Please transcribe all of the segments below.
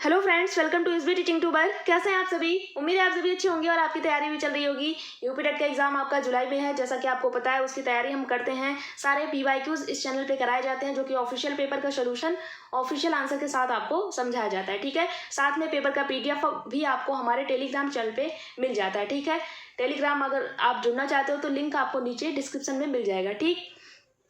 Hello friends, welcome to SB teaching tuber. कैसे हैं आप सभी? उम्मीद है आप सभी अच्छे होंगे और आपकी तैयारी भी चल रही होगी। यूपी टेट का एग्जाम आपका जुलाई में है, जैसा कि आपको पता है। उसकी तैयारी हम करते हैं, सारे पीवाईक्यूज इस चैनल पे कराए जाते हैं, जो कि ऑफिशियल पेपर का सोल्यूशन ऑफिशियल आंसर के साथ आपको समझाया जाता है। ठीक है, साथ में पेपर का पीडीएफ भी आपको हमारे टेलीग्राम चैनल पे मिल जाता है। ठीक है, टेलीग्राम अगर आप जुड़ना चाहते हो तो लिंक आपको नीचे डिस्क्रिप्शन में मिल जाएगा। ठीक,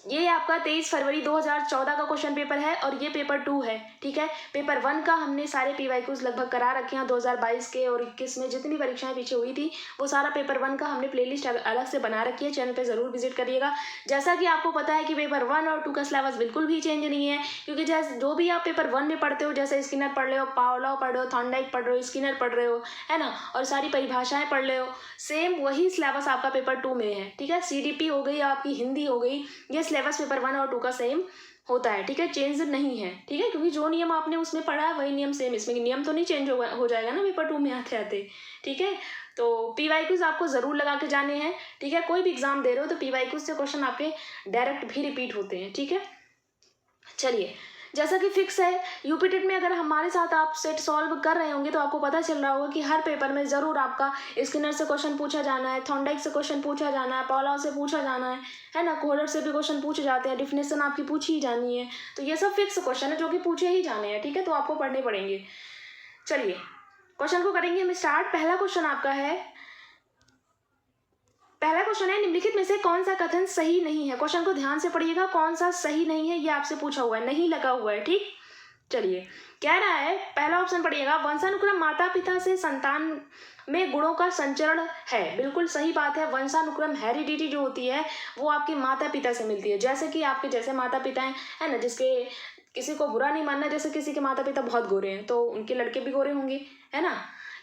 ये आपका 23 फरवरी 2014 का क्वेश्चन पेपर है और ये पेपर 2 है। ठीक है, पेपर 1 का हमने सारे पीवाईक्यूज लगभग करा रखे हैं 2022 के और 21 में जितनी परीक्षाएं पीछे हुई थी, वो सारा पेपर 1 का हमने प्लेलिस्ट अलग से बना रखी है। चैनल पे जरूर विजिट करिएगा। जैसा कि आपको पता है कि पेपर 1 और 2 का सिलेबस बिल्कुल भी चेंज नहीं है, क्योंकि जैसे जो भी आप पेपर 1 में पढ़ते हो, जैसे स्किनर पढ़ रहे हो, पावलोव पढ़ रहे हो, थॉर्नडाइक पढ़ रहे हो, स्किनर पढ़ रहे हो, है ना, और सारी परिभाषाएं पढ़ रहे हो, सेम वही सिलेबस आपका पेपर 2 में है। ठीक है, सीडीपी हो गई, आपकी हिंदी हो गई, ये सिलेबस पेपर 1 और 2 का सेम होता है। ठीक है, चेंज नहीं है। ठीक है, क्योंकि जो नियम आपने उसमें पढ़ा है वही नियम सेम इसमें, नियम तो नहीं चेंज हो जाएगा ना पेपर 2 में आते आते। ठीक है, तो पीवाईक्यूज आपको जरूर लगा के जाने हैं। ठीक है, कोई भी एग्जाम दे रहे हो तो पीवाईक्यूज से क्वेश्चन आपके डायरेक्ट भी रिपीट होते हैं। ठीक है, चलिए, जैसा कि फिक्स है, यूपी टेट में अगर हमारे साथ आप सेट सॉल्व कर रहे होंगे तो आपको पता चल रहा होगा कि हर पेपर में जरूर आपका स्किनर से क्वेश्चन पूछा जाना है, थॉर्नडाइक से क्वेश्चन पूछा जाना है, पावलोव से पूछा जाना है ना, कोहलर से भी क्वेश्चन पूछे जाते हैं, डिफिनेशन आपकी पूछी ही जानी है। तो ये सब फिक्स क्वेश्चन है जो कि पूछे ही जाने हैं। ठीक है, तो आपको पढ़ने पड़ेंगे। चलिए, क्वेश्चन को करेंगे हम स्टार्ट। पहला क्वेश्चन आपका है, पहला क्वेश्चन है, निम्नलिखित में से कौन सा कथन सही नहीं है। क्वेश्चन को ध्यान से पढ़िएगा, कौन सा सही नहीं है ये आपसे पूछा हुआ है, नहीं लगा हुआ है। ठीक, चलिए, कह रहा है, पहला ऑप्शन पढ़िएगा, वंशानुक्रम माता पिता से संतान में गुणों का संचरण है। बिल्कुल सही बात है। वंशानुक्रम हेरिडिटी जो होती है वो आपके माता पिता से मिलती है। जैसे कि आपके जैसे माता पिता हैं, है ना, जिसके, किसी को बुरा नहीं मानना, जैसे किसी के माता पिता बहुत गोरे हैं तो उनके लड़के भी गोरे होंगे, है ना।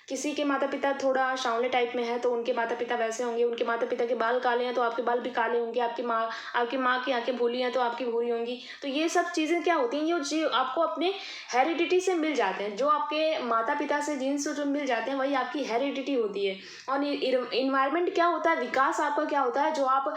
किसी के माता पिता थोड़ा सांवले टाइप में है तो उनके माता पिता वैसे होंगे। उनके माता पिता के बाल काले हैं तो आपके बाल भी काले होंगे। आपकी माँ की आंखें भूली हैं तो आपकी भूरी होंगी। तो ये सब चीज़ें क्या होती हैं, ये जो आपको अपने हेरिडिटी से मिल जाते हैं, जो आपके माता पिता से जीन से जो मिल जाते हैं वही आपकी हेरिडिटी होती है। और इन्वायरमेंट क्या होता है, विकास आपका क्या होता है, जो आप,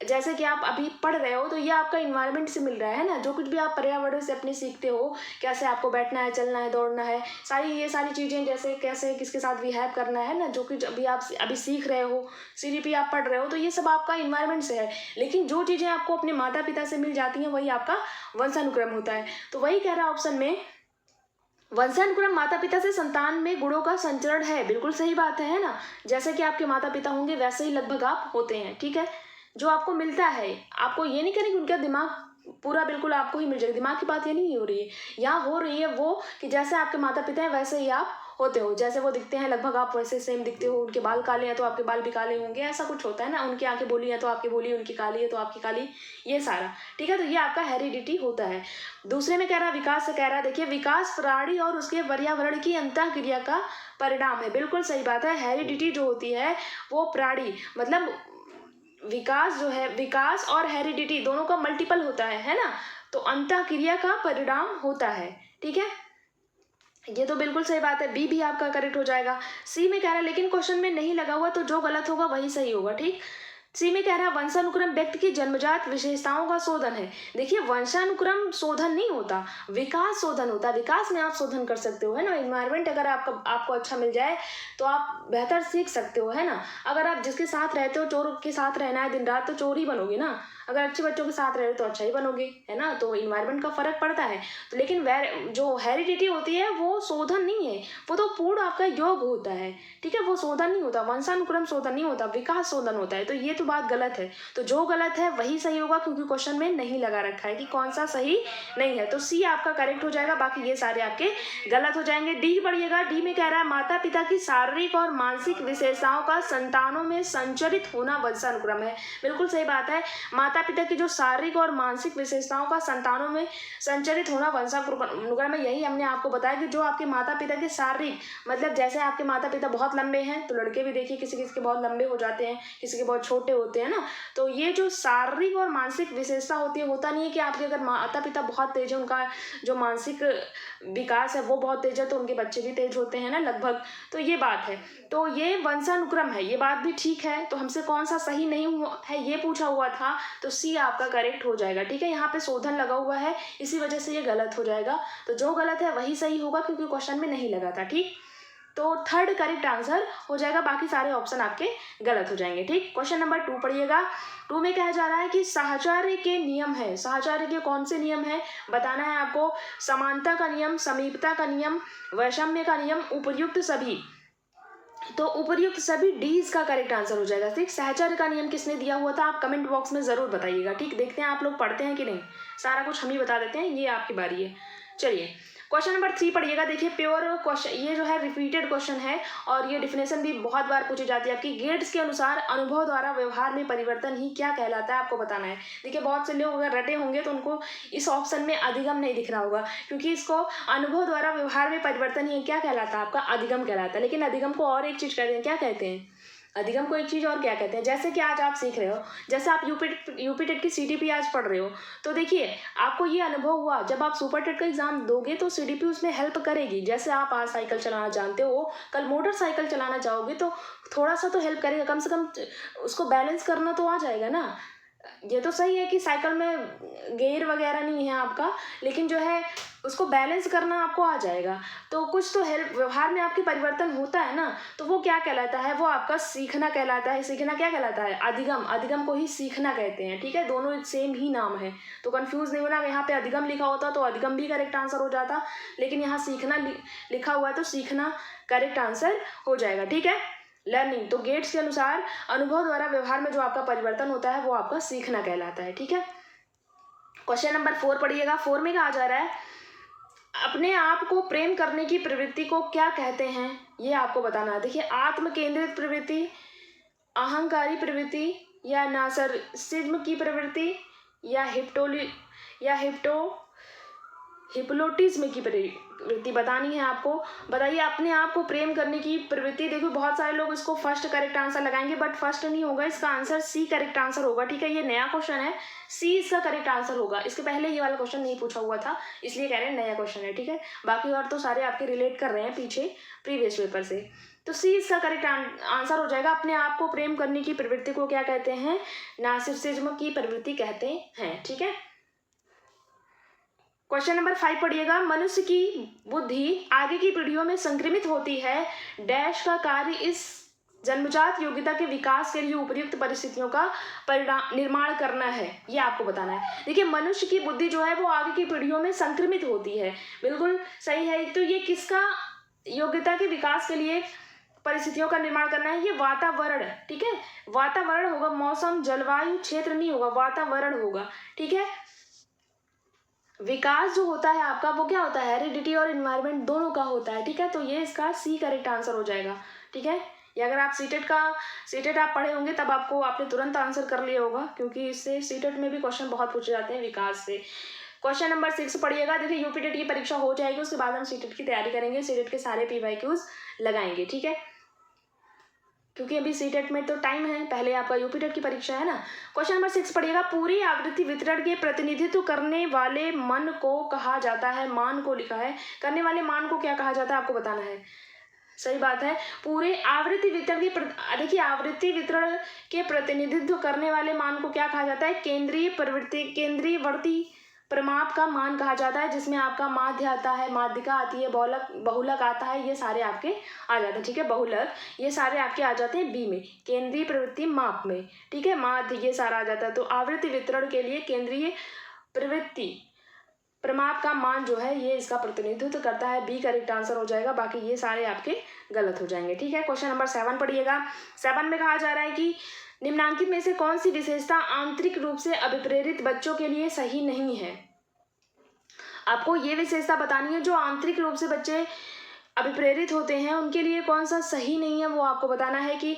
जैसे कि आप अभी पढ़ रहे हो तो ये आपका इन्वायरमेंट से मिल रहा है ना। जो कुछ भी आप पर्यावरण से अपने सीखते हो, कैसे आपको बैठना है, चलना है, दौड़ना है, ये सारी चीज़ें, जैसे कैसे किसके साथ बिहेव करना है ना, जो कुछ अभी आप अभी सीख रहे हो, सीडीपी आप पढ़ रहे हो, तो ये सब आपका इन्वायरमेंट से है। लेकिन जो चीज़ें आपको अपने माता पिता से मिल जाती हैं वही आपका वंशानुक्रम होता है। तो वही कह रहा है ऑप्शन में, वंशानुक्रम माता पिता से संतान में गुणों का संचरण है। बिल्कुल सही बात है ना। जैसे कि आपके माता पिता होंगे वैसे ही लगभग आप होते हैं। ठीक है, जो आपको मिलता है, आपको ये नहीं करें कि उनका दिमाग पूरा बिल्कुल आपको ही मिल जाएगा, दिमाग की बात ये नहीं हो रही है। यहाँ हो रही है वो कि जैसे आपके माता पिता हैं वैसे ही आप होते हो, जैसे वो दिखते हैं लगभग आप वैसे सेम दिखते हो। उनके बाल काले हैं तो आपके बाल भी काले होंगे, ऐसा कुछ होता है ना। उनकी आंखें भूली है तो आपकी भूली, उनकी काली है तो आपकी काली, ये सारा। ठीक है, तो ये आपका हेरिडिटी होता है। दूसरे में कह रहा है, विकास से कह रहा है, देखिए, विकास प्राणी और उसके पर्यावरण की अंतःक्रिया का परिणाम है। बिल्कुल सही बात है। हेरिडिटी जो होती है वो प्राणी, मतलब विकास जो है, विकास और हेरिडिटी दोनों का मल्टीपल होता है ना, तो अंतःक्रिया का परिणाम होता है। ठीक है, ये तो बिल्कुल सही बात है। बी भी आपका करेक्ट हो जाएगा। सी में कह रहा है, लेकिन क्वेश्चन में नहीं लगा हुआ तो जो गलत होगा वही सही होगा। ठीक, सी में कह रहा है, वंशानुक्रम व्यक्ति की जन्मजात विशेषताओं का शोधन है। देखिए, वंशानुक्रम शोधन नहीं होता, विकास शोधन होता है। विकास में आप शोधन कर सकते हो, है ना। इन्वायरमेंट अगर आपको अच्छा मिल जाए तो आप बेहतर सीख सकते हो, है ना। अगर आप जिसके साथ रहते हो, चोर के साथ रहना है दिन रात, तो चोर ही बनोगे ना। अगर अच्छे बच्चों के साथ रहे हो तो अच्छा ही बनोगे, है ना। तो इन्वायरमेंट का फर्क पड़ता है। तो लेकिन जो हेरिडिटी होती है वो शोधन नहीं है, वो तो पूर्ण आपका योग होता है। ठीक है, वो शोधन नहीं होता, वंशानुक्रम शोधन नहीं होता, विकास शोधन होता है। तो ये तो बात गलत है। तो जो गलत है वही सही होगा, क्योंकि क्वेश्चन में नहीं लगा रखा है कि कौन सा सही नहीं है। तो सी आपका करेक्ट हो जाएगा, बाकी ये सारे आपके गलत हो जाएंगे। डी पढ़िएगा। डी में कह रहा है, माता पिता की शारीरिक और मानसिक विशेषताओं का संतानों में संचरित होना वंशानुक्रम है। बिल्कुल सही बात है। माता पिता की जो शारीरिक और मानसिक विशेषताओं का संतानों में संचरित होना वंशानुक्रम है। यही हमने आपको बताया कि जो आपके माता पिता के शारीरिक, मतलब जैसे आपके माता पिता बहुत लंबे हैं तो लड़के भी देखिए किसी किसी के बहुत लंबे हो जाते हैं, किसी के बहुत छोटे होते हैं ना। तो ये जो शारीरिक और मानसिक विशेषता होती है, होता नहीं है कि आपके अगर माता पिता बहुत तेज है, उनका जो मानसिक विकास है वो बहुत तेज है तो उनके बच्चे भी तेज होते हैं ना, लगभग। तो ये बात है। तो ये वंशानुक्रम है, ये बात भी ठीक है। तो हमसे कौन सा सही नहीं है ये पूछा हुआ था, तो सी आपका करेक्ट हो जाएगा। ठीक है, यहाँ पे शोधन लगा हुआ है, इसी वजह से ये गलत हो जाएगा। तो जो गलत है वही सही होगा, क्योंकि क्वेश्चन में नहीं लगा था। ठीक, तो थर्ड करेक्ट आंसर हो जाएगा, बाकी सारे ऑप्शन आपके गलत हो जाएंगे। ठीक, क्वेश्चन नंबर 2 पढ़िएगा। 2 में कहा जा रहा है कि साहचर्य के नियम है। साहचर्य के कौन से नियम है बताना है आपको। समानता का नियम, समीपता का नियम, वैषम्य का नियम, उपर्युक्त सभी। तो उपर्युक्त सभी डी इसका करेक्ट आंसर हो जाएगा। ठीक, साहचर्य का नियम किसने दिया हुआ था आप कमेंट बॉक्स में जरूर बताइएगा। ठीक, देखते हैं आप लोग पढ़ते हैं कि नहीं, सारा कुछ हम ही बता देते हैं, ये आपकी बारी है। चलिए क्वेश्चन नंबर 3 पढ़िएगा। देखिए प्योर क्वेश्चन, ये जो है रिपीटेड क्वेश्चन है और ये डिफिनेशन भी बहुत बार पूछी जाती है आपकी। गेट्स के अनुसार अनुभव द्वारा व्यवहार में परिवर्तन ही क्या कहलाता है आपको बताना है। देखिए बहुत से लोग अगर रटे होंगे तो उनको इस ऑप्शन में अधिगम नहीं दिख रहा होगा, क्योंकि इसको अनुभव द्वारा व्यवहार में परिवर्तन ही क्या कहलाता है आपका, अधिगम कहलाता है। लेकिन अधिगम को और एक चीज कहते हैं, क्या कहते हैं अधिगम को एक चीज और क्या कहते हैं। जैसे कि आज आप सीख रहे हो, जैसे आप यूपी टेट की सीटीपी आज पढ़ रहे हो, तो देखिए आपको ये अनुभव हुआ जब आप सुपर टेट का एग्जाम दोगे तो सीटीपी उसमें हेल्प करेगी। जैसे आप आज साइकिल चलाना जानते हो, कल मोटरसाइकिल चलाना चाहोगे तो थोड़ा सा तो हेल्प करेगा, कम से कम उसको बैलेंस करना तो आ जाएगा ना। ये तो सही है कि साइकिल में गियर वगैरह नहीं है आपका, लेकिन जो है उसको बैलेंस करना आपको आ जाएगा। तो कुछ तो हेल्प, व्यवहार में आपके परिवर्तन होता है ना, तो वो क्या कहलाता है, वो आपका सीखना कहलाता है। सीखना क्या कहलाता है, अधिगम। अधिगम को ही सीखना कहते हैं। ठीक है, दोनों सेम ही नाम है, तो कंफ्यूज नहीं होना। यहाँ पे अधिगम लिखा होता तो अधिगम भी करेक्ट आंसर हो जाता, लेकिन यहाँ सीखना लिखा हुआ है तो सीखना करेक्ट आंसर हो जाएगा। ठीक है, लर्निंग, तो गेट्स के अनुसार अनुभव द्वारा व्यवहार में जो आपका परिवर्तन होता है वो आपका सीखना कहलाता है। ठीक है, क्वेश्चन नंबर 4 पढ़िएगा। 4 में कहा जा रहा है अपने आप को प्रेम करने की प्रवृत्ति को क्या कहते हैं, ये आपको बताना है। देखिए आत्म केंद्रित प्रवृत्ति, अहंकारी प्रवृत्ति, या नार्सिसिज्म की प्रवृत्ति, या हिप्नोटिज्म की प्रवृत्ति बतानी है आपको। बताइए अपने आप को प्रेम करने की प्रवृत्ति। देखो बहुत सारे लोग इसको फर्स्ट करेक्ट आंसर लगाएंगे, बट फर्स्ट नहीं होगा, इसका आंसर सी करेक्ट आंसर होगा। ठीक है, ये नया क्वेश्चन है, सी इसका करेक्ट आंसर होगा। इसके पहले ये वाला क्वेश्चन नहीं पूछा हुआ था, इसलिए कह रहे हैं नया क्वेश्चन है। ठीक है, बाकी और तो सारे आपके रिलेट कर रहे हैं पीछे प्रीवियस पेपर से। तो सी इसका करेक्ट आंसर हो जाएगा। अपने आप को प्रेम करने की प्रवृत्ति को क्या कहते हैं, नार्सिसिज्म की प्रवृत्ति कहते हैं। ठीक है, क्वेश्चन नंबर 5 पढ़िएगा। मनुष्य की बुद्धि आगे की पीढ़ियों में संक्रमित होती है, डैश का कार्य इस जन्मजात योग्यता के विकास के लिए उपयुक्त परिस्थितियों का निर्माण करना है, ये आपको बताना है। देखिए मनुष्य की बुद्धि जो है वो आगे की पीढ़ियों में संक्रमित होती है, बिल्कुल सही है। तो ये किसका योग्यता के विकास के लिए परिस्थितियों का निर्माण करना है, ये वातावरण। ठीक है, वातावरण होगा, मौसम जलवायु क्षेत्र नहीं होगा, वातावरण होगा। ठीक है, विकास जो होता है आपका वो क्या होता है, हेरिडिटी और एनवायरनमेंट दोनों का होता है। ठीक है, तो ये इसका सी करेक्ट आंसर हो जाएगा। ठीक है, ये अगर आप सीटेट आप पढ़े होंगे तब आपने तुरंत आंसर कर लिया होगा, क्योंकि इससे सीटेट में भी क्वेश्चन बहुत पूछे जाते हैं विकास से। क्वेश्चन नंबर 6 पढ़िएगा। देखिए यूपी टेट की परीक्षा हो जाएगी, उसके बाद हम सीटेट की तैयारी करेंगे, सीटेट के सारे PYQs लगाएंगे। ठीक है, क्योंकि अभी सीटेट में तो टाइम है, पहले आपका यूपी टेट की परीक्षा है ना। क्वेश्चन नंबर 6 पढ़िएगा। पूरी आवृत्ति वितरण के प्रतिनिधित्व करने वाले मन को कहा जाता है, मान को लिखा है, करने वाले मान को क्या कहा जाता है आपको बताना है। सही बात है, पूरे आवृत्ति वितरण की देखिए आवृत्ति वितरण के प्रतिनिधित्व करने वाले मान को क्या कहा जाता है, केंद्रीयवर्ती प्रमाप का मान कहा जाता है, जिसमें आपका माध्य आता है, माध्यिका आती है, बहुलक आता है, ये सारे आपके आ जाते हैं। ठीक है, बहुलक ये सारे आपके आ जाते हैं बी में, केंद्रीय प्रवृत्ति माप में। ठीक है, माध्य ये सारा आ जाता है। तो आवृत्ति वितरण के लिए केंद्रीय प्रवृत्ति प्रमाप का मान जो है ये इसका प्रतिनिधित्व करता है, बी करेक्ट आंसर हो जाएगा, बाकी ये सारे आपके गलत हो जाएंगे। ठीक है, क्वेश्चन नंबर 7 पढ़िएगा। 7 में कहा जा रहा है कि निम्नांकित में से कौन सी विशेषता आंतरिक रूप से अभिप्रेरित बच्चों के लिए सही नहीं है। आपको ये विशेषता बतानी है जो आंतरिक रूप से बच्चे अभिप्रेरित होते हैं उनके लिए कौन सा सही नहीं है, वो आपको बताना है। कि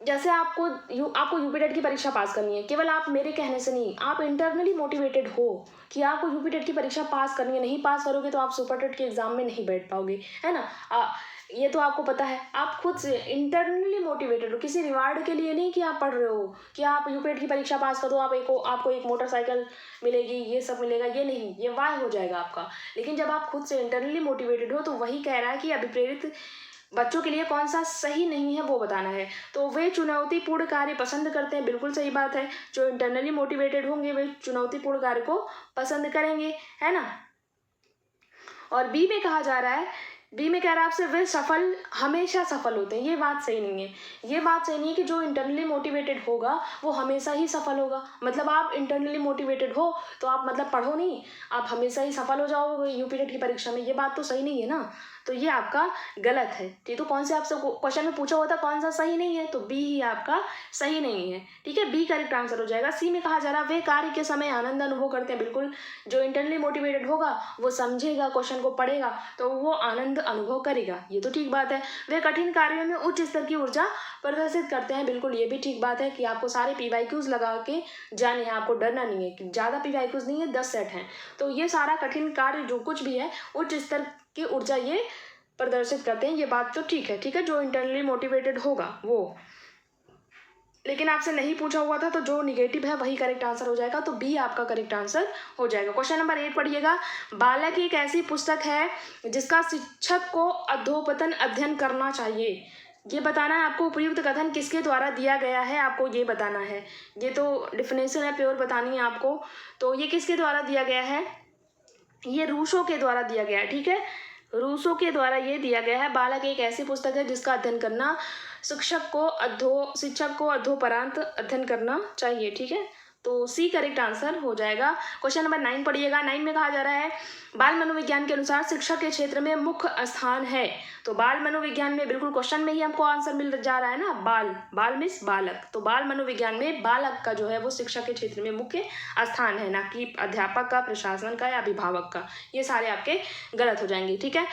जैसे आपको यूपी टेट की परीक्षा पास करनी है, केवल आप मेरे कहने से नहीं, आप इंटरनली मोटिवेटेड हो कि आपको यूपी टेट की परीक्षा पास करनी है, नहीं पास करोगे तो आप सुपर टेट के एग्जाम में नहीं बैठ पाओगे, है ना। ये तो आपको पता है, आप खुद से इंटरनली मोटिवेटेड हो, किसी रिवार्ड के लिए नहीं कि आप पढ़ रहे हो कि आप यूपी टेट की परीक्षा पास कर दो आपको एक मोटरसाइकिल मिलेगी, ये सब मिलेगा, ये नहीं, ये वाह हो जाएगा आपका। लेकिन जब आप खुद से इंटरनली मोटिवेटेड हो तो वही कह रहा है कि अभिप्रेरित बच्चों के लिए कौन सा सही नहीं है वो बताना है। तो वे चुनौतीपूर्ण कार्य पसंद करते हैं, बिल्कुल सही बात है। जो इंटरनली मोटिवेटेड होंगे वे चुनौतीपूर्ण कार्य को पसंद करेंगे, है ना। और बी में कहा जा रहा है, बी में कह रहा है आपसे वे सफल हमेशा सफल होते हैं। ये बात सही नहीं है, ये बात सही नहीं है कि जो इंटरनली मोटिवेटेड होगा वो हमेशा ही सफल होगा। मतलब आप इंटरनली मोटिवेटेड हो तो आप मतलब पढ़ो नहीं, आप हमेशा ही सफल हो जाओगे यूपी टेट की परीक्षा में, ये बात तो सही नहीं है ना। तो ये आपका गलत है। ठीक, तो कौन से आपसे क्वेश्चन में पूछा हुआ था कौन सा सही नहीं है, तो बी ही आपका सही नहीं है। ठीक है, बी करेक्ट आंसर हो जाएगा। सी में कहा जा रहा है वे कार्य के समय आनंद अनुभव करते हैं। बिल्कुल, जो इंटरनली मोटिवेटेड होगा वो समझेगा, क्वेश्चन को पढ़ेगा तो वो आनंद अनुभव करेगा, ये तो ठीक बात है। वे कठिन कार्यों में उच्च स्तर की ऊर्जा प्रदर्शित करते हैं। बिल्कुल, ये भी ठीक बात है कि आपको सारे PYQs लगा के जाने हैं, आपको डरना नहीं है कि ज़्यादा PYQs नहीं है, 10 सेट हैं। तो ये सारा कठिन कार्य जो कुछ भी है उच्च स्तर की ऊर्जा ये प्रदर्शित करते हैं, ये बात तो ठीक है। ठीक है, जो इंटरनली मोटिवेटेड होगा वो, लेकिन आपसे नहीं पूछा हुआ था तो जो निगेटिव है वही करेक्ट आंसर हो जाएगा। तो बी आपका करेक्ट आंसर हो जाएगा। क्वेश्चन नंबर 8 पढ़िएगा। बालक एक ऐसी पुस्तक है जिसका शिक्षक को अधोपतन अध्ययन करना चाहिए। ये बताना है आपको, उपयुक्त कथन किसके द्वारा दिया गया है आपको ये बताना है। ये तो डिफिनेशन है, प्योर बतानी है आपको। तो ये किसके द्वारा दिया गया है, ये रूसो के द्वारा दिया गया है। ठीक है, रूसो के द्वारा ये दिया गया है। बालक एक ऐसी पुस्तक है जिसका अध्ययन करना शिक्षक को अधोपरांत अध्ययन करना चाहिए। ठीक है, तो सी करेक्ट आंसर हो जाएगा। क्वेश्चन नंबर 9 पढ़िएगा। 9 में कहा जा रहा है बाल मनोविज्ञान के अनुसार शिक्षा के क्षेत्र में मुख्य स्थान है। तो बाल मनोविज्ञान में बिल्कुल क्वेश्चन में ही हमको आंसर मिल जा रहा है ना, बाल मीन्स बालक। तो बाल मनोविज्ञान में बालक का जो है वो शिक्षा के क्षेत्र में मुख्य स्थान है, ना कि अध्यापक का, प्रशासन का या अभिभावक का। ये सारे आपके गलत हो जाएंगे। ठीक है,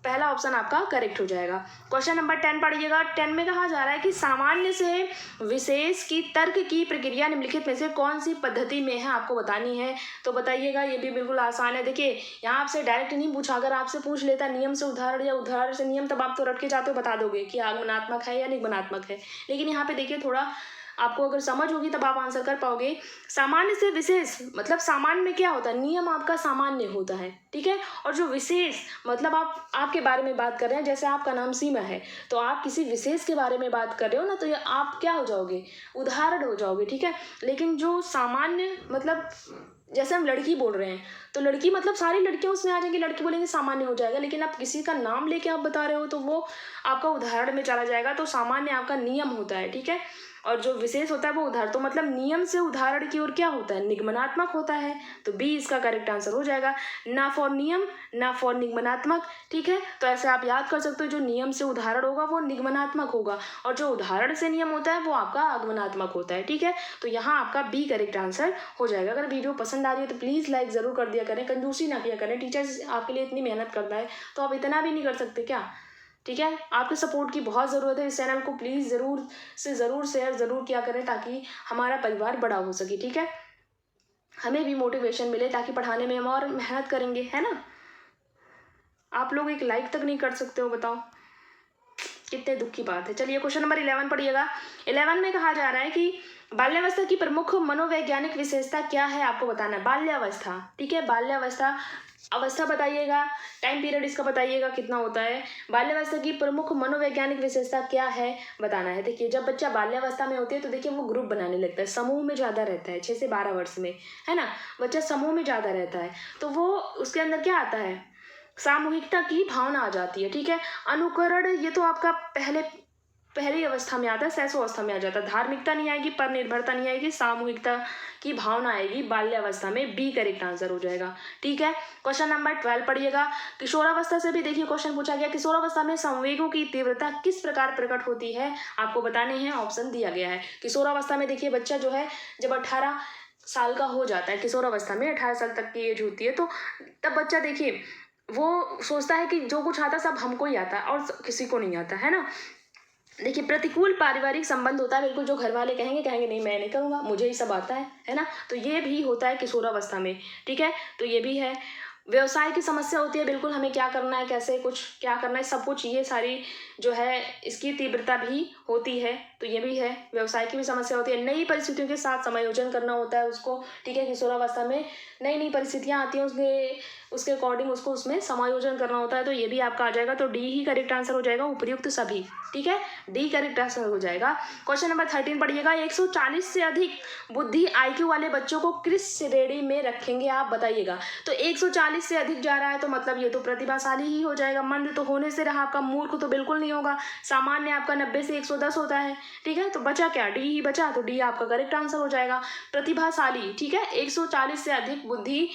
पहला ऑप्शन आपका करेक्ट हो जाएगा। क्वेश्चन नंबर 10 पढ़िएगा। 10 में कहा जा रहा है कि सामान्य से विशेष की तर्क की प्रक्रिया निम्नलिखित में से कौन सी पद्धति में है, आपको बतानी है। तो बताइएगा, ये भी बिल्कुल आसान है। देखिए, यहाँ आपसे डायरेक्ट नहीं पूछा, अगर आपसे पूछ लेता नियम से उदाहरण या उदाहरण से नियम, तब आप तो रट के जाते हो बता दोगे कि आगमनात्मक है या निगमनात्मक है। लेकिन यहाँ पे देखिए, थोड़ा आपको अगर समझ होगी तब आप आंसर कर पाओगे। सामान्य से विशेष मतलब सामान्य में क्या होता है, नियम आपका सामान्य होता है। ठीक है, और जो विशेष मतलब आपके बारे में बात कर रहे हैं, जैसे आपका नाम सीमा है तो आप किसी विशेष के बारे में बात कर रहे हो ना, तो ये आप क्या हो जाओगे, उदाहरण हो जाओगे। ठीक है, लेकिन जो सामान्य मतलब जैसे हम लड़की बोल रहे हैं तो लड़की मतलब सारी लड़कियां उसमें आ जाएंगी, लड़की बोलेंगे सामान्य हो जाएगा। लेकिन आप किसी का नाम लेके आप बता रहे हो तो वो आपका उदाहरण में चला जाएगा। तो सामान्य आपका नियम होता है। ठीक है, और जो विशेष होता है वो उदाहरण। तो मतलब नियम से उदाहरण की ओर क्या होता है, निगमनात्मक होता है। तो बी इसका करेक्ट आंसर हो जाएगा, ना फॉर नियम ना फॉर निगमनात्मक। ठीक है, तो ऐसे आप याद कर सकते हो, जो नियम से उदाहरण होगा वो निगमनात्मक होगा और जो उदाहरण से नियम होता है वो आपका आगमनात्मक होता है। ठीक है, तो यहाँ आपका बी करेक्ट आंसर हो जाएगा। अगर वीडियो पसंद आ रही है तो प्लीज़ लाइक ज़रूर कर दिया करें, कंजूसी ना किया करें। टीचर्स आपके लिए इतनी मेहनत करता है तो आप इतना भी नहीं कर सकते क्या। ठीक है, आपके सपोर्ट की बहुत ज़रूरत है। इस चैनल को प्लीज़ ज़रूर शेयर ज़रूर किया करें ताकि हमारा परिवार बड़ा हो सके। ठीक है, हमें भी मोटिवेशन मिले ताकि पढ़ाने में हम और मेहनत करेंगे, है ना। आप लोग एक लाइक तक नहीं कर सकते हो, बताओ कितने दुख की बात है। चलिए क्वेश्चन नंबर 11 पढ़िएगा। 11 में कहा जा रहा है कि बाल्यावस्था की प्रमुख मनोवैज्ञानिक विशेषता क्या है, आपको बताना है। बाल्यावस्था, ठीक है, बाल्यावस्था अवस्था बताइएगा, टाइम पीरियड इसका बताइएगा कितना होता है। बाल्यावस्था की प्रमुख मनोवैज्ञानिक विशेषता क्या है बताना है। देखिए, जब बच्चा बाल्यावस्था में होती है तो देखिए वो ग्रुप बनाने लगता है, समूह में ज़्यादा रहता है, 6 से 12 वर्ष में, है ना। बच्चा समूह में ज़्यादा रहता है तो वो उसके अंदर क्या आता है, सामूहिकता की भावना आ जाती है। ठीक है, अनुकरण ये तो आपका पहली अवस्था में आता है, शैशव अवस्था में आ जाता है। धार्मिकता नहीं आएगी, पर निर्भरता नहीं आएगी, सामूहिकता की भावना आएगी बाल्यावस्था में। बी करेक्ट आंसर हो जाएगा। ठीक है, क्वेश्चन नंबर 12 पढ़िएगा। किशोरावस्था से भी देखिए क्वेश्चन पूछा गया, किशोरावस्था में संवेगों की तीव्रता किस प्रकार प्रकट होती है, आपको बताने हैं, ऑप्शन दिया गया है। किशोरावस्था में देखिए बच्चा जो है जब 18 साल का हो जाता है, किशोरावस्था में 18 साल तक की एज होती है, तो तब बच्चा देखिए वो सोचता है कि जो कुछ आता सब हमको ही आता है और किसी को नहीं आता, है ना। देखिए, प्रतिकूल पारिवारिक संबंध होता है, बिल्कुल जो घर वाले कहेंगे नहीं मैं नहीं करूँगा, मुझे ही सब आता है ना। तो ये भी होता है किशोरावस्था में। ठीक है, तो ये भी है। व्यवसाय की समस्या होती है, बिल्कुल हमें क्या करना है, कैसे कुछ क्या करना है, सब कुछ ये सारी जो है इसकी तीव्रता भी होती है। तो ये भी है, व्यवसाय की भी समस्या होती है। नई परिस्थितियों के साथ समायोजन करना होता है उसको। ठीक है, किशोरावस्था में नई नई परिस्थितियाँ आती हैं, उसके उसके अकॉर्डिंग उसको उसमें समायोजन करना होता है। तो ये भी आपका आ जाएगा, तो डी ही करेक्ट आंसर हो जाएगा, उपयुक्त सभी। ठीक है, डी करेक्ट आंसर हो जाएगा। क्वेश्चन नंबर 13 पढ़िएगा, 140 से अधिक बुद्धि IQ वाले बच्चों को किस श्रेणी में रखेंगे आप बताइएगा। तो 140 से अधिक जा रहा है तो मतलब ये तो प्रतिभाशाली ही हो जाएगा, मंद तो होने से रहा आपका, मूर्ख तो बिल्कुल नहीं होगा, सामान्य आपका 90 से 110 होता है। ठीक है, तो बचा क्या, डी ही बचा, तो डी आपका करेक्ट आंसर हो जाएगा, प्रतिभाशाली। ठीक है, 140 से अधिक बुद्धि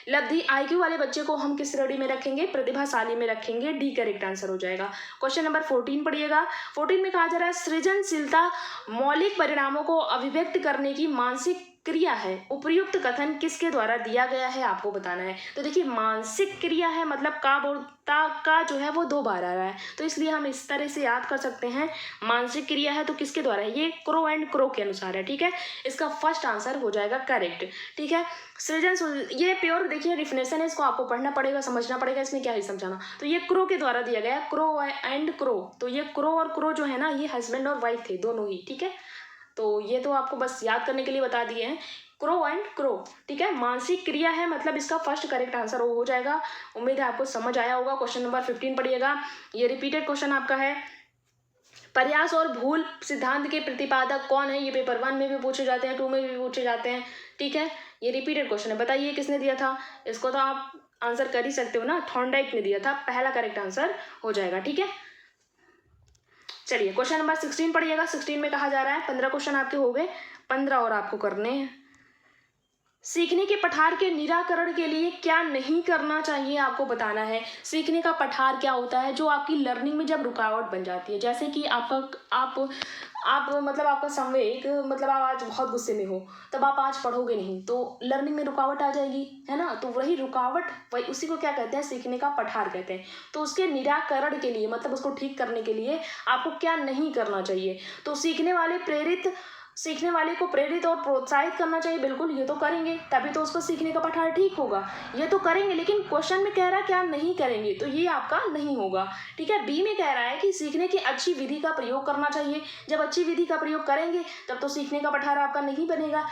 लब्धि IQ वाले बच्चे को हम किस श्रेणी में रखेंगे, प्रतिभाशाली में रखेंगे, डी करेक्ट आंसर हो जाएगा। क्वेश्चन नंबर 14 पढ़िएगा, 14 में कहा जा रहा है सृजनशीलता मौलिक परिणामों को अभिव्यक्त करने की मानसिक क्रिया है, उपयुक्त कथन किसके द्वारा दिया गया है आपको बताना है। तो देखिए मानसिक क्रिया है मतलब का बोलता का जो है वो 2 बार आ रहा है, तो इसलिए हम इस तरह से याद कर सकते हैं, मानसिक क्रिया है तो किसके द्वारा है, ये क्रो एंड क्रो के अनुसार है। ठीक है, इसका फर्स्ट आंसर हो जाएगा करेक्ट। ठीक है, सृजन ये प्योर देखिए डिफिनेशन है, इसको आपको पढ़ना पड़ेगा, समझना पड़ेगा, इसमें क्या ही समझाना। तो ये क्रो के द्वारा दिया गया, क्रो एंड क्रो, तो ये क्रो और क्रो जो है ना ये हस्बैंड और वाइफ थे दोनों ही। ठीक है, तो ये तो आपको बस याद करने के लिए बता दिए हैं, क्रो एंड क्रो। ठीक है, मानसिक क्रिया है मतलब इसका फर्स्ट करेक्ट आंसर हो जाएगा। उम्मीद है आपको समझ आया होगा। क्वेश्चन नंबर 15 पढ़िएगा, ये रिपीटेड क्वेश्चन आपका है, प्रयास और भूल सिद्धांत के प्रतिपादक कौन है, ये पेपर 1 में भी पूछे जाते हैं, 2 में भी पूछे जाते हैं। ठीक है, ये रिपीटेड क्वेश्चन है, बताइए किसने दिया था, इसको तो आप आंसर कर ही सकते हो ना, थॉर्नडाइक ने दिया था, पहला करेक्ट आंसर हो जाएगा। ठीक है, चलिए क्वेश्चन नंबर 16 पढ़िएगा, 16 में कहा जा रहा है 15 क्वेश्चन आपके हो गए, 15 और आपको करने हैं। सीखने के पठार के निराकरण के लिए क्या नहीं करना चाहिए आपको बताना है। सीखने का पठार क्या होता है, जो आपकी लर्निंग में जब रुकावट बन जाती है, जैसे कि आप मतलब आपका संवेग मतलब आप आज बहुत गुस्से में हो, तब आप आज पढ़ोगे नहीं तो लर्निंग में रुकावट आ जाएगी, है ना। तो वही रुकावट वही उसी को क्या कहते हैं, सीखने का पठार कहते हैं। तो उसके निराकरण के लिए मतलब उसको ठीक करने के लिए आपको क्या नहीं करना चाहिए। तो सीखने वाले को प्रेरित और प्रोत्साहित करना चाहिए, बिल्कुल ये तो करेंगे तभी तो उसको सीखने का पठार ठीक होगा, ये तो करेंगे। लेकिन क्वेश्चन में कह रहा है क्या नहीं करेंगे, तो ये आपका नहीं होगा। ठीक है, बी में कह रहा है कि सीखने की अच्छी विधि का प्रयोग करना चाहिए, जब अच्छी विधि का प्रयोग करेंगे तब तो सीखने का पठार आपका नहीं बनेगा,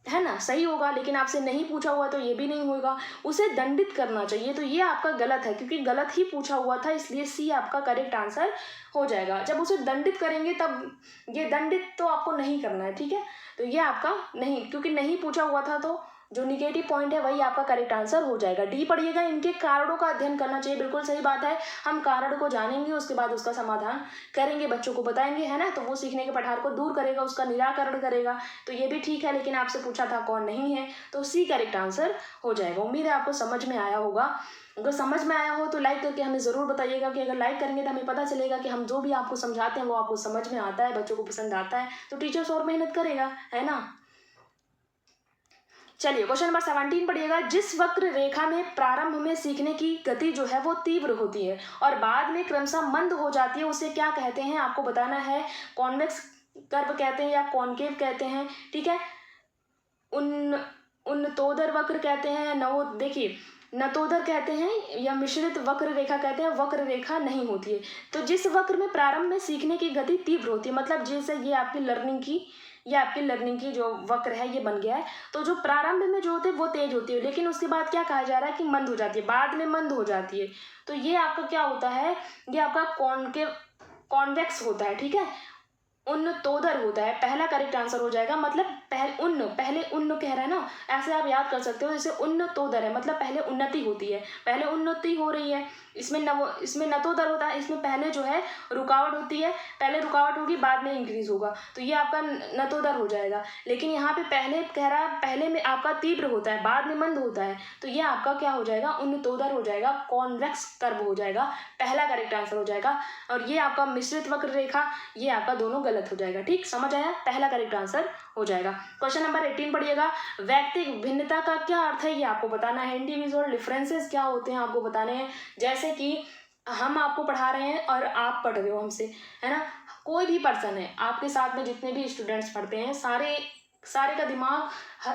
है ना, सही होगा। लेकिन आपसे नहीं पूछा हुआ तो ये भी नहीं होगा। उसे दंडित करना चाहिए, तो ये आपका गलत है क्योंकि गलत ही पूछा हुआ था, इसलिए सी आपका करेक्ट आंसर हो जाएगा। जब उसे दंडित करेंगे तब ये दंडित तो आपको नहीं करना है। ठीक है, तो ये आपका नहीं, क्योंकि नहीं पूछा हुआ था तो जो निगेटिव पॉइंट है वही आपका करेक्ट आंसर हो जाएगा। डी पढ़िएगा, इनके कारणों का अध्ययन करना चाहिए, बिल्कुल सही बात है। हम कारण को जानेंगे उसके बाद उसका समाधान करेंगे, बच्चों को बताएंगे, है ना, तो वो सीखने के पठार को दूर करेगा, उसका निराकरण करेगा, तो ये भी ठीक है। लेकिन आपसे पूछा था कौन नहीं है, तो सी करेक्ट आंसर हो जाएगा। उम्मीद है आपको समझ में आया होगा। अगर समझ में आया हो तो लाइक करके हमें ज़रूर बताइएगा, कि अगर लाइक करेंगे तो हमें पता चलेगा कि हम जो भी आपको समझाते हैं वो आपको समझ में आता है, बच्चों को पसंद आता है, तो टीचर्स और मेहनत करेगा, है ना। चलिए क्वेश्चन नंबर 17 पढ़िएगा, जिस वक्र रेखा में प्रारंभ में सीखने की गति जो है वो तीव्र होती है और बाद में क्रमशः मंद हो जाती है, उसे क्या कहते हैं आपको बताना है। कॉन्वेक्स कर्व कहते हैं या कॉन्केव कहते हैं। ठीक है, उन्नतोदर वक्र कहते हैं, देखिए नतोदर कहते हैं या मिश्रित वक्र रेखा कहते हैं, वक्र रेखा नहीं होती है। तो जिस वक्र में प्रारंभ में सीखने की गति तीव्र होती है, मतलब जैसे ये आपकी लर्निंग की जो वक्र है ये बन गया है, तो जो प्रारंभ में जो होते हैं वो तेज होती है, लेकिन उसके बाद क्या कहा जा रहा है कि मंद हो जाती है, बाद में मंद हो जाती है। तो ये आपका क्या होता है, ये आपका कॉन्वेक्स होता है। ठीक है, उन्नतोदर होता है, पहला करेक्ट आंसर हो जाएगा। मतलब पहले उन्न कह रहा है ना, ऐसे आप याद कर सकते हो, जैसे उन्नतोदर है मतलब पहले उन्नति होती है, पहले उन्नति हो रही है। इसमें नतोदर होता है, इसमें पहले जो है रुकावट होती है, पहले रुकावट होगी बाद में इंक्रीज होगा, तो ये आपका नतोदर हो जाएगा। लेकिन यहाँ पे पहले कह रहा है, पहले में आपका तीव्र होता है बाद में मंद होता है, तो ये आपका क्या हो जाएगा, उन्नतोदर हो जाएगा, कॉन्वेक्स कर्व हो जाएगा, पहला करेक्ट आंसर हो जाएगा। और ये आपका मिश्रित वक्र रेखा, ये आपका दोनों गलत हो जाएगा। ठीक, समझ आया, पहला करेक्ट आंसर हो जाएगा। क्वेश्चन नंबर 18 पढ़िएगा, व्यक्तिगत भिन्नता का क्या अर्थ है ये आपको बताना है। इंडिविजुअल डिफरेंसेस क्या होते हैं आपको बताने हैं। जैसे कि हम आपको पढ़ा रहे हैं और आप पढ़ रहे हो हमसे, है ना, कोई भी पर्सन है आपके साथ में, जितने भी स्टूडेंट्स पढ़ते हैं सारे का दिमाग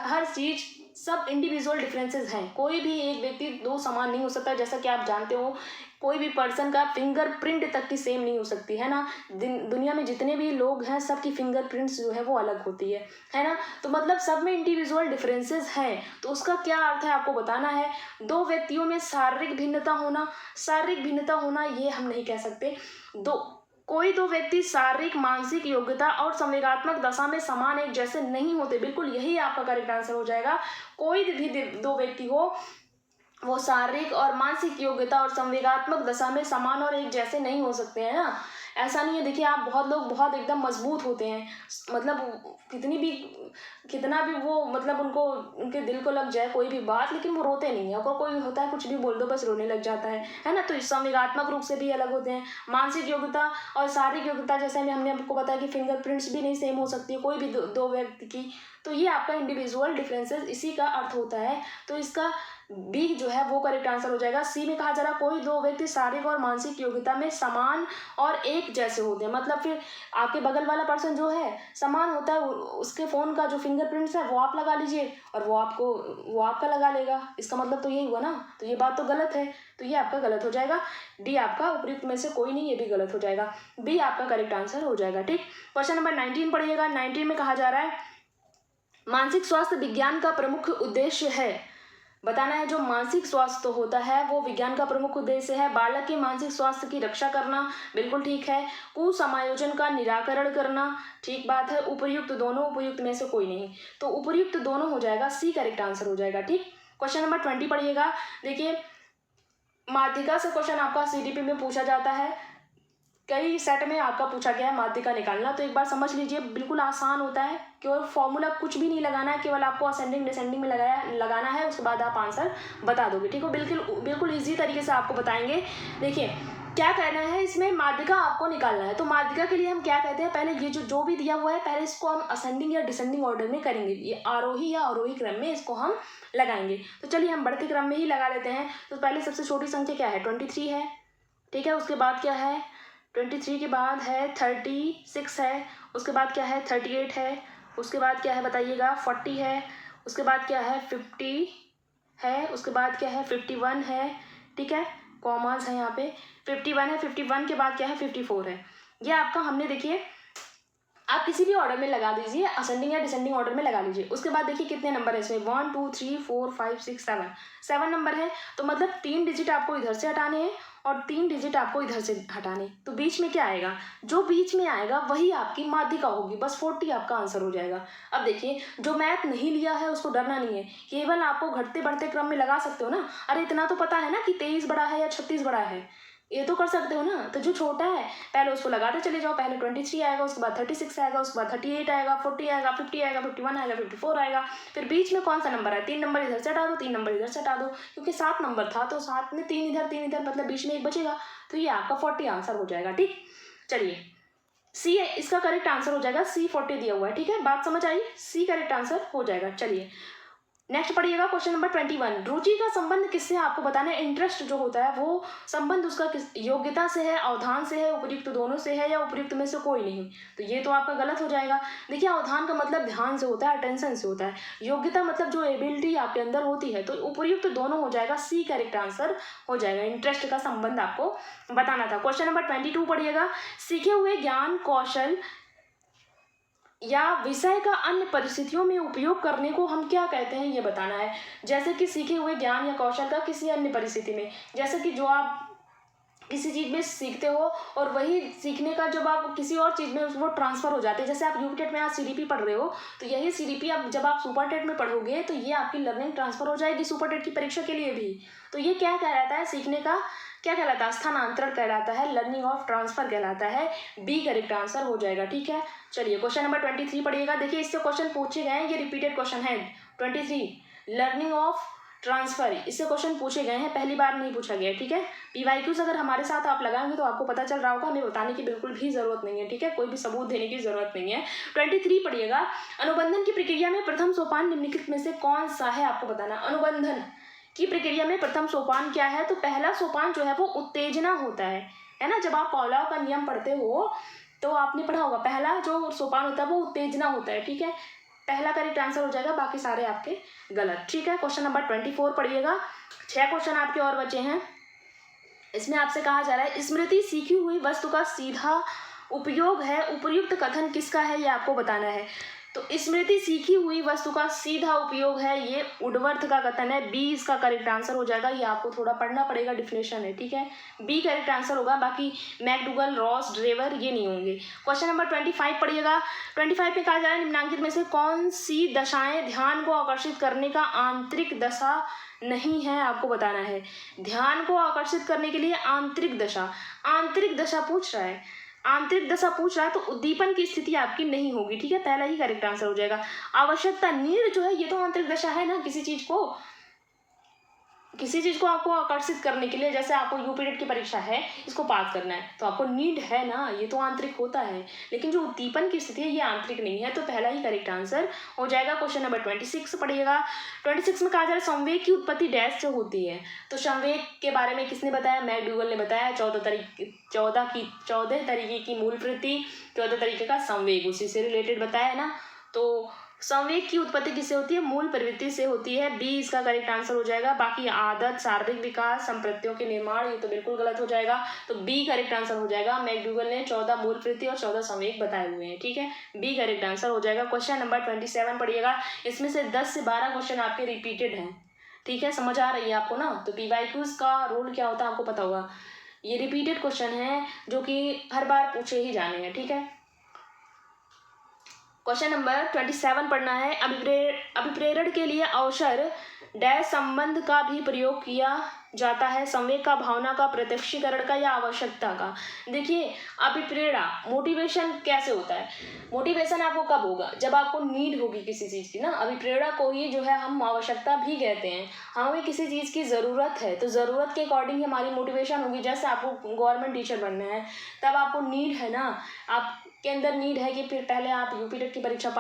हर चीज़ सब इंडिविजुअल डिफरेंसेस हैं, कोई भी एक व्यक्ति दो समान नहीं हो सकता। जैसा कि आप जानते हो कोई भी पर्सन का फिंगरप्रिंट तक की सेम नहीं हो सकती है ना। दुनिया में जितने भी लोग हैं सबकी फिंगरप्रिंट्स जो है वो अलग होती है ना। तो मतलब सब में इंडिविजुअल डिफरेंसेस हैं। तो उसका क्या अर्थ है आपको बताना है। दो व्यक्तियों में शारीरिक भिन्नता होना ये हम नहीं कह सकते। कोई दो व्यक्ति शारीरिक, मानसिक योग्यता और संवेगात्मक दशा में समान एक जैसे नहीं होते। बिल्कुल यही आपका करेक्ट आंसर हो जाएगा। कोई भी दो व्यक्ति हो वो शारीरिक और मानसिक योग्यता और संवेगात्मक दशा में समान और एक जैसे नहीं हो सकते हैं ना। ऐसा नहीं है। देखिए आप बहुत लोग बहुत एकदम मजबूत होते हैं, मतलब कितना भी वो मतलब उनके दिल को लग जाए कोई भी बात, लेकिन वो रोते नहीं है। और कोई होता है कुछ भी बोल दो बस रोने लग जाता है ना। तो इस संवेगात्मक रूप से भी अलग होते हैं। मानसिक योग्यता और शारीरिक योग्यता जैसे हमने आपको बताया कि फिंगरप्रिंट्स भी नहीं सेम हो सकती है कोई भी दो व्यक्ति की। तो ये आपका इंडिविजुअल डिफरेंसेस इसी का अर्थ होता है। तो इसका बी जो है वो करेक्ट आंसर हो जाएगा। सी में कहा जा रहा कोई दो व्यक्ति शारीरिक और मानसिक योग्यता में समान और एक जैसे होते हैं। मतलब फिर आपके बगल वाला पर्सन जो है समान होता है, उसके फ़ोन का जो फिंगरप्रिंट्स है वो आप लगा लीजिए और वो आपका लगा लेगा। इसका मतलब तो यही हुआ ना। तो ये बात तो गलत है, तो ये आपका गलत हो जाएगा। डी आपका उपयुक्त में से कोई नहीं, ये भी गलत हो जाएगा। बी आपका करेक्ट आंसर हो जाएगा। ठीक, क्वेश्चन नंबर 19 पढ़िएगा। 19 में कहा जा रहा है मानसिक स्वास्थ्य विज्ञान का प्रमुख उद्देश्य है। बताना है जो मानसिक स्वास्थ्य होता है वो विज्ञान का प्रमुख उद्देश्य है। बालक के मानसिक स्वास्थ्य की रक्षा करना, बिल्कुल ठीक है। कुसमायोजन का निराकरण करना, ठीक बात है। उपयुक्त दोनों, उपयुक्त में से कोई नहीं, तो उपयुक्त दोनों हो जाएगा। सी करेक्ट आंसर हो जाएगा। ठीक, क्वेश्चन नंबर 20 पढ़िएगा। देखिए माध्यिका से क्वेश्चन आपका सीडीपी में पूछा जाता है, कई सेट में आपका पूछा गया है माध्यिका निकालना। तो एक बार समझ लीजिए बिल्कुल आसान होता है, केवल फॉर्मूला कुछ भी नहीं लगाना है, केवल आपको असेंडिंग डिसेंडिंग में लगाना है, उसके बाद आप आंसर बता दोगे। ठीक है, बिल्कुल ईजी तरीके से आपको बताएंगे। देखिए क्या कहना है इसमें, माध्यिका आपको निकालना है। तो माध्यिका के लिए हम क्या कहते हैं, पहले ये जो भी दिया हुआ है पहले इसको हम असेंडिंग या डिसेंडिंग ऑर्डर में करेंगे। ये आरोही या अवरोही क्रम में इसको हम लगाएंगे। तो चलिए हम बढ़ते क्रम में ही लगा लेते हैं। तो पहले सबसे छोटी संख्या क्या है, 23 है। ठीक है, उसके बाद क्या है, 23 के बाद है 36 है। उसके बाद क्या है, 38 है। उसके बाद क्या है बताइएगा, 40 है। उसके बाद क्या है, 50 है। उसके बाद क्या है, 51 है। ठीक है, कॉमास है यहाँ पे, 51 है। 51 के बाद क्या है, 54 है। ये आपका हमने, देखिए आप किसी भी ऑर्डर में लगा दीजिए, असेंडिंग या डिसेंडिंग ऑर्डर में लगा लीजिए। उसके बाद देखिए कितने नंबर है इसमें, 1 2 3 4 5 6 7 नंबर है। तो मतलब 3 डिजिट आपको इधर से हटाने हैं और 3 डिजिट आपको इधर से हटाने। तो बीच में क्या आएगा, जो बीच में आएगा वही आपकी माध्यिका होगी। बस 40 आपका आंसर हो जाएगा। अब देखिए जो मैथ नहीं लिया है उसको डरना नहीं है, केवल आपको घटते बढ़ते क्रम में लगा सकते हो ना। अरे इतना तो पता है ना कि 23 बड़ा है या 36 बड़ा है, ये तो कर सकते हो ना। तो जो छोटा है पहले उसको लगाते चले जाओ। पहले 23 आएगा, उसके बाद 36 आएगा, उसके बाद 38 आएगा, 40 आएगा, 50 आएगा, 51 आएगा, 54 आएगा। फिर बीच में कौन सा नंबर है, 3 नंबर इधर से हटा दो, 3 नंबर इधर से हटा दो, क्योंकि 7 नंबर था तो 7 में 3 इधर मतलब बीच में एक बचेगा। तो ये आपका 40 आंसर हो जाएगा। ठीक, चलिए सी है इसका करेक्ट आंसर हो जाएगा। सी 40 दिया हुआ है। ठीक है, बात समझ आई, सी करेक्ट आंसर हो जाएगा। चलिए नेक्स्ट पढ़िएगा, क्वेश्चन नंबर 21। रुचि का संबंध किससे आपको बताना है। इंटरेस्ट जो होता है वो संबंध उसका किस योग्यता से है, अवधान से है, उपयुक्त दोनों से है या उपयुक्त में से कोई नहीं। तो ये तो आपका गलत हो जाएगा। देखिए अवधान का मतलब ध्यान से होता है, अटेंशन से होता है। योग्यता मतलब जो एबिलिटी आपके अंदर होती है। तो उपयुक्त दोनों हो जाएगा। सी करेक्ट आंसर हो जाएगा। इंटरेस्ट का संबंध आपको बताना था। क्वेश्चन नंबर 22 पढ़िएगा। सीखे हुए ज्ञान, कौशल या विषय का अन्य परिस्थितियों में उपयोग करने को हम क्या कहते हैं, ये बताना है। जैसे कि सीखे हुए ज्ञान या कौशल का किसी अन्य परिस्थिति में, जैसे कि जो आप किसी चीज़ में सीखते हो और वही सीखने का जब आप किसी और चीज़ में वो ट्रांसफर हो जाते हैं। जैसे आप यूपी टेट में आज सीडीपी पढ़ रहे हो तो यही सीडीपी आप जब आप सुपर टेट में पढ़ोगे तो ये आपकी लर्निंग ट्रांसफर हो जाएगी सुपर टेट की परीक्षा के लिए भी। तो ये क्या कहलाता है, सीखने का क्या कहलाता है, स्थानांतरण कहलाता है, लर्निंग ऑफ ट्रांसफर कहलाता है। बी करेक्ट आंसर हो जाएगा। ठीक है, चलिए क्वेश्चन नंबर 23 पढ़िएगा। देखिए इससे क्वेश्चन पूछे गए हैं, ये रिपीटेड क्वेश्चन है। 23 लर्निंग ऑफ ट्रांसफर, इससे क्वेश्चन पूछे गए हैं, पहली बार नहीं पूछा गया है। ठीक है, पीवाईक्यूज अगर हमारे साथ आप लगाएंगे तो आपको पता चल रहा होगा, हमें बताने की बिल्कुल भी जरूरत नहीं है। ठीक है, कोई भी सबूत देने की जरूरत नहीं है। 23 पढ़िएगा। अनुबंधन की प्रक्रिया में प्रथम सोपान निम्नलिखित में से कौन सा है, आपको बताना। अनुबंधन की प्रक्रिया में प्रथम सोपान क्या है, तो पहला सोपान जो है वो उत्तेजना होता है ना। जब आप पॉलाव का नियम पढ़ते हो तो आपने पढ़ा होगा, पहला जो सोपान होता है वो उत्तेजना होता है। ठीक है, पहला करेक्ट आंसर हो जाएगा, बाकी सारे आपके गलत। ठीक है, क्वेश्चन नंबर 24 पढ़िएगा। 6 क्वेश्चन आपके और बचे हैं। इसमें आपसे कहा जा रहा है स्मृति सीखी हुई वस्तु का सीधा उपयोग है, उपयुक्त कथन किसका है, ये आपको बताना है। तो स्मृति सीखी हुई वस्तु का सीधा उपयोग है, ये वुडवर्थ का कथन है। बी इसका करेक्ट आंसर हो जाएगा। ये आपको थोड़ा पढ़ना पड़ेगा, डिफिनेशन है। ठीक है, बी करेक्ट आंसर होगा। बाकी मैकडूगल, रॉस, ड्रेवर ये नहीं होंगे। क्वेश्चन नंबर 25 पढ़िएगा। 25 में कहा जा रहा है निम्नांकित में से कौन सी दशाएं ध्यान को आकर्षित करने का आंतरिक दशा नहीं है, आपको बताना है। ध्यान को आकर्षित करने के लिए आंतरिक दशा पूछ रहा है। आंतरिक दशा पूछ रहा है तो उद्दीपन की स्थिति आपकी नहीं होगी। ठीक है, पहला ही करेक्ट आंसर हो जाएगा। आवश्यकता, नीड जो है ये तो आंतरिक दशा है ना, किसी चीज को आपको आकर्षित करने के लिए। जैसे आपको यूपीटेट की परीक्षा है, इसको पास करना है तो आपको नीड है ना, ये तो आंतरिक होता है। लेकिन जो उद्दीपन की स्थिति है ये आंतरिक नहीं है, तो पहला ही करेक्ट आंसर हो जाएगा। क्वेश्चन नंबर 26 पढ़िएगा। 26 में कहा जा रहा है संवेग की उत्पत्ति डैश से होती है। तो संवेग के बारे में किसने बताया, मैकडूगल ने बताया। 14 तरीके की मूल वृत्ति, 14 तरीके का संवेग, उसी से रिलेटेड बताया है ना। तो संवेग की उत्पत्ति किससे होती है, मूल प्रवृत्ति से होती है। बी इसका करेक्ट आंसर हो जाएगा। बाकी आदत, शारीरिक विकास, संप्रत्तियों के निर्माण, ये तो बिल्कुल गलत हो जाएगा। तो बी करेक्ट आंसर हो जाएगा। मैकडूगल ने 14 मूल प्रवृत्ति और 14 संवेग बताए हुए हैं। ठीक है, बी करेक्ट आंसर हो जाएगा। क्वेश्चन नंबर 27 पढ़िएगा। इसमें से 10 से 12 क्वेश्चन आपके रिपीटेड हैं। ठीक है, समझ आ रही है आपको ना। तो PYQs का रोल क्या होता है आपको पता होगा। ये रिपीटेड क्वेश्चन है जो कि हर बार पूछे ही जाने हैं। ठीक है, क्वेश्चन नंबर 27 पढ़ना है। अभिप्रेरण के लिए अवसर डैश संबंध का भी प्रयोग किया जाता है, संवेग का, भावना का, प्रत्यक्षीकरण का या आवश्यकता का। देखिए, अभिप्रेरणा, मोटिवेशन कैसे होता है। मोटिवेशन आपको कब होगा, जब आपको नीड होगी किसी चीज़ की ना। अभिप्रेरणा को ही जो है हम आवश्यकता भी कहते हैं। हमें किसी चीज़ की ज़रूरत है तो ज़रूरत के अकॉर्डिंग हमारी मोटिवेशन होगी। जैसे आपको गवर्नमेंट टीचर बनना है तब आपको नीड है ना, आपके अंदर नीड है कि फिर पहले आप यूपीटेट की परीक्षा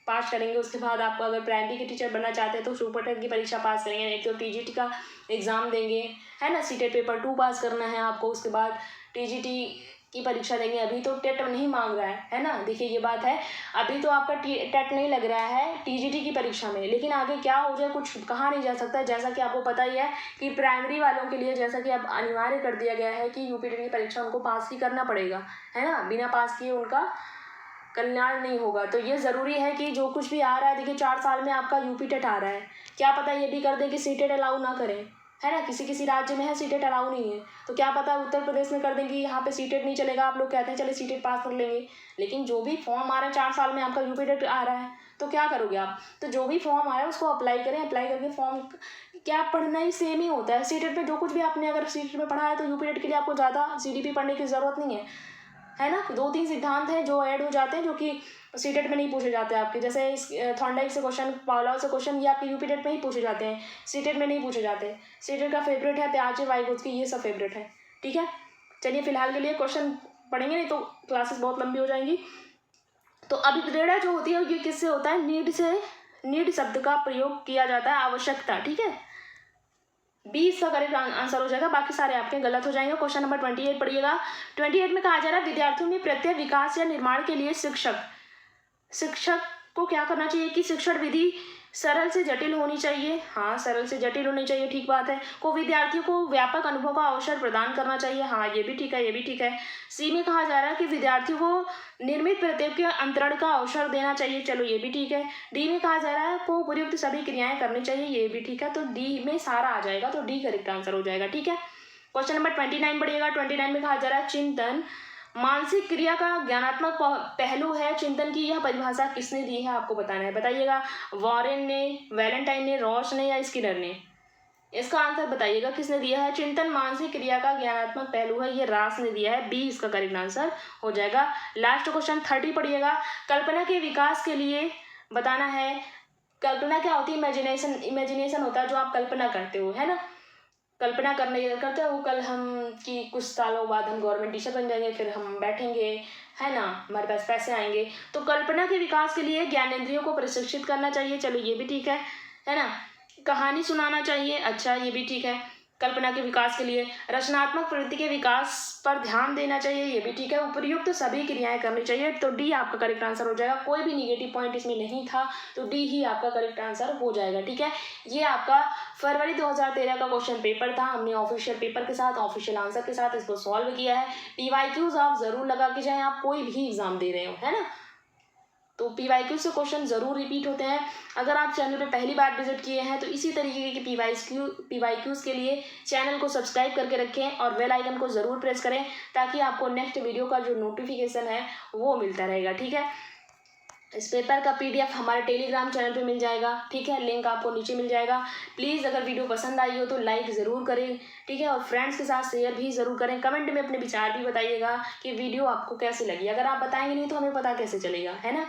पास करेंगे, उसके बाद आप अगर प्राइमरी के टीचर बनना चाहते हैं तो सुपरटेट की परीक्षा पास करेंगे, नहीं तो टीजीटी का एग्ज़ाम देंगे, है ना। सीटेट पेपर 2 पास करना है आपको, उसके बाद टीजीटी की परीक्षा देंगे। अभी तो टेट नहीं मांग रहा है ना। देखिए ये बात है, अभी तो आपका टेट नहीं लग रहा है टीजीटी की परीक्षा में, लेकिन आगे क्या हो जाए कुछ कहा नहीं जा सकता। जैसा कि आपको पता ही है कि प्राइमरी वालों के लिए जैसा कि अब अनिवार्य कर दिया गया है कि यूपीटेट की परीक्षा उनको पास ही करना पड़ेगा, है ना। बिना पास किए उनका कल्याण नहीं होगा। तो ये ज़रूरी है कि जो कुछ भी आ रहा है, देखिए 4 साल में आपका यूपीटेट आ रहा है, क्या पता ये भी कर दें कि सीटेट अलाउ ना करें, है ना। किसी राज्य में है सीटेट अलाउ नहीं है, तो क्या पता उत्तर प्रदेश में कर दें कि यहाँ पे सीटेट नहीं चलेगा। आप लोग कहते हैं चले सीटेट पास कर लेंगे, लेकिन जो भी फॉर्म आ रहा है 4 साल में आपका यूपीटेट आ रहा है, तो क्या करोगे आप। तो जो भी फॉर्म आ रहा है उसको अप्लाई करें। अप्लाई करके फॉर्म क्या पढ़ना ही सेम ही होता है। सीटेट में जो कुछ भी आपने अगर सीटेट में पढ़ा है तो यूपीटेट के लिए आपको ज़्यादा सीडीपी पढ़ने की ज़रूरत नहीं है ना। 2-3 सिद्धांत हैं जो ऐड हो जाते हैं जो कि सीटेट में नहीं पूछे जाते आपके। जैसे इस थॉर्नडाइक से क्वेश्चन, पावलोव से क्वेश्चन, ये आपके यूपीटेट में ही पूछे जाते हैं, सीटेट में नहीं पूछे जाते। सीटेट का फेवरेट है प्याजे, वाइगोत्स्की, ये सब फेवरेट है। ठीक है, चलिए फिलहाल के लिए क्वेश्चन पढ़ेंगे, नहीं तो क्लासेस बहुत लंबी हो जाएंगी। तो अभिप्रेरणा जो होती है ये किससे होता है, नीड शब्द का प्रयोग किया जाता है, आवश्यकता। ठीक है, 20 का करेक्ट आंसर हो जाएगा। बाकी सारे आपके गलत हो जाएंगे। क्वेश्चन नंबर 28 पढ़िएगा। 28 में कहा जा रहा है विद्यार्थियों में प्रत्यय विकास या निर्माण के लिए शिक्षक को क्या करना चाहिए कि शिक्षण विधि सरल से जटिल होनी चाहिए। हाँ, सरल से जटिल होनी चाहिए, ठीक बात है। को विद्यार्थियों को व्यापक अनुभव का अवसर प्रदान करना चाहिए। हाँ, ये भी ठीक है, ये भी ठीक है। सी में कहा जा रहा है कि विद्यार्थियों को निर्मित प्रत्यय के अंतरण का अवसर देना चाहिए। चलो ये भी ठीक है। डी में कहा जा रहा है को उपयुक्त सभी क्रियाएं करनी चाहिए। ये भी ठीक है। तो डी में सारा आ जाएगा, तो डी करेक्ट आंसर हो जाएगा। ठीक है, क्वेश्चन नंबर 29 पढ़िएगा। 29 में कहा जा रहा है चिंतन मानसिक क्रिया का ज्ञानात्मक पहलू है। चिंतन की यह परिभाषा किसने दी है, आपको बताना है। बताइएगा, वॉरेन ने, वैलेंटाइन ने, रॉस ने या स्किनर ने। इसका आंसर बताइएगा किसने दिया है। चिंतन मानसिक क्रिया का ज्ञानात्मक पहलू है, ये रास ने दिया है। बी इसका करेक्ट आंसर हो जाएगा। लास्ट क्वेश्चन 30 पढ़िएगा। कल्पना के विकास के लिए बताना है। कल्पना क्या होती है, इमेजिनेशन होता है जो आप कल्पना करते हो, है ना। कल्पना करते हो कल हम कि कुछ सालों बाद हम गवर्नमेंट टीचर बन जाएंगे, फिर हम बैठेंगे, है ना, हमारे पास पैसे आएंगे। तो कल्पना के विकास के लिए ज्ञानेंद्रियों को प्रशिक्षित करना चाहिए। चलो ये भी ठीक है ना। कहानी सुनाना चाहिए, अच्छा ये भी ठीक है। कल्पना के विकास के लिए, रचनात्मक प्रवृत्ति के विकास पर ध्यान देना चाहिए, ये भी ठीक है। उपयुक्त सभी क्रियाएं करनी चाहिए, तो डी आपका करेक्ट आंसर हो जाएगा। कोई भी निगेटिव पॉइंट इसमें नहीं था, तो डी ही आपका करेक्ट आंसर हो जाएगा। ठीक है, ये आपका फरवरी 2013 का क्वेश्चन पेपर था। हमने ऑफिशियल पेपर के साथ, ऑफिशियल आंसर के साथ इसको सॉल्व किया है। PYQs आप जरूर लगा के जाएं, आप कोई भी एग्जाम दे रहे हो, है ना। तो PYQ से क्वेश्चन ज़रूर रिपीट होते हैं। अगर आप चैनल पे पहली बार विजिट किए हैं तो इसी तरीके के PYQs के लिए चैनल को सब्सक्राइब करके रखें और बेल आइकन को ज़रूर प्रेस करें, ताकि आपको नेक्स्ट वीडियो का जो नोटिफिकेशन है वो मिलता रहेगा। ठीक है, इस पेपर का PDF हमारे टेलीग्राम चैनल पे मिल जाएगा। ठीक है, लिंक आपको नीचे मिल जाएगा। प्लीज़ अगर वीडियो पसंद आई हो तो लाइक ज़रूर करें। ठीक है, और फ्रेंड्स के साथ शेयर भी ज़रूर करें। कमेंट में अपने विचार भी बताइएगा कि वीडियो आपको कैसी लगी। अगर आप बताएंगे नहीं तो हमें पता कैसे चलेगा, है ना।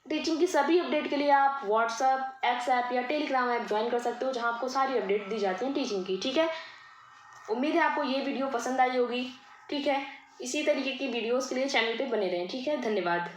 टीचिंग की सभी अपडेट के लिए आप WhatsApp, X ऐप या टेलीग्राम ऐप ज्वाइन कर सकते हो, जहां आपको सारी अपडेट दी जाती हैं टीचिंग की। ठीक है, उम्मीद है आपको ये वीडियो पसंद आई होगी। ठीक है, इसी तरीके की वीडियोस के लिए चैनल पे बने रहें। ठीक है, धन्यवाद।